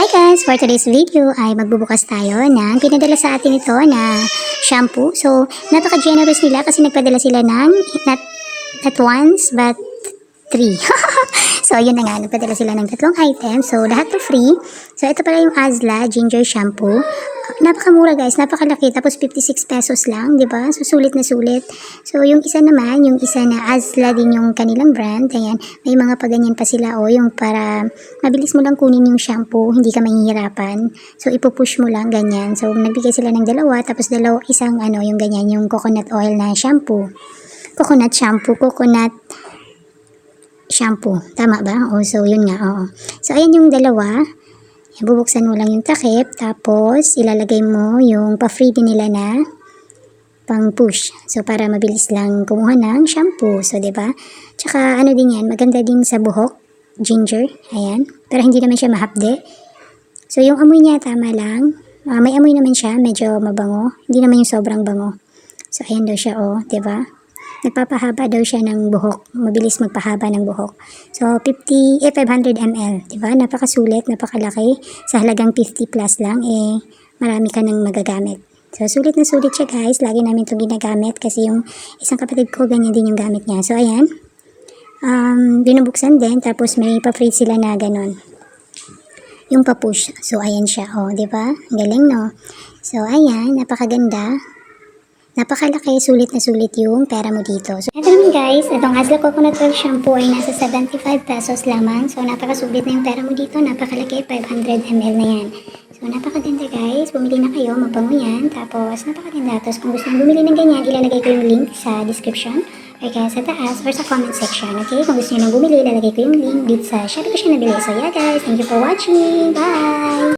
Hi guys! For today's video ay magbubukas tayo ng pinadala sa atin ito na shampoo. So, napaka-generous nila kasi nagpadala sila ng not once but 3. So, yun na nga. Nagpadala sila ng 3 items. So, lahat to free. So, ito pala yung Azla Ginger Shampoo. Napakamura guys. Napakalaki. Tapos 56 pesos lang. Diba? So, sulit na sulit. So, yung isa naman, yung isa na Azla din yung kanilang brand. Ayan. May mga paganyan pa sila. O, yung para mabilis mo lang kunin yung shampoo. Hindi ka mahihirapan. So, ipupush mo lang ganyan. So, nagbigay sila ng dalawa. Tapos isang yung ganyan. Yung coconut oil na shampoo. Coconut shampoo. Tama ba? So, yun nga. Oo. So, ayan yung dalawa. Bubuksan mo lang yung takip. Tapos, ilalagay mo yung pa-freebie nila na pang-push. So, para mabilis lang kumuha ng shampoo. So, diba? Tsaka, din yan. Maganda din sa buhok. Ginger. Ayan. Pero hindi naman siya mahapde. So, yung amoy niya, tama lang. May amoy naman siya. Medyo mabango. Hindi naman yung sobrang bango. So, ayan daw siya. Diba? Nagpapahaba daw siya ng buhok. Mabilis magpahaba ng buhok. So, 500 ml. Diba? Napakasulit, napakalaki. Sa halagang 50 plus lang, marami ka nang magagamit. So, sulit na sulit siya guys. Lagi namin itong ginagamit kasi yung isang kapatid ko, ganyan din yung gamit niya. So, ayan. Binubuksan din. Tapos, may pa-free sila na ganon. Yung pa-push. So, ayan siya. Diba? Galing, no? So, ayan. Napakaganda. Napakalaki, sulit na sulit yung pera mo dito. So, ito naman guys, itong Azla Coconut Oil Shampoo ay nasa 75 pesos lamang. So, napakasulit na yung pera mo dito. Napakalaki, 500 ml na yan. So, napakaganda guys. Bumili na kayo, mabango yan. Tapos, napakaganda. Tapos, kung gusto nyo bumili ng ganyan, ilalagay ko yung link sa description. Or kaya sa taas or sa comment section. Okay? Kung gusto nyo nang bumili, ilalagay ko yung link dito sa Shopee ko siya nabili. So, yeah guys, thank you for watching. Bye!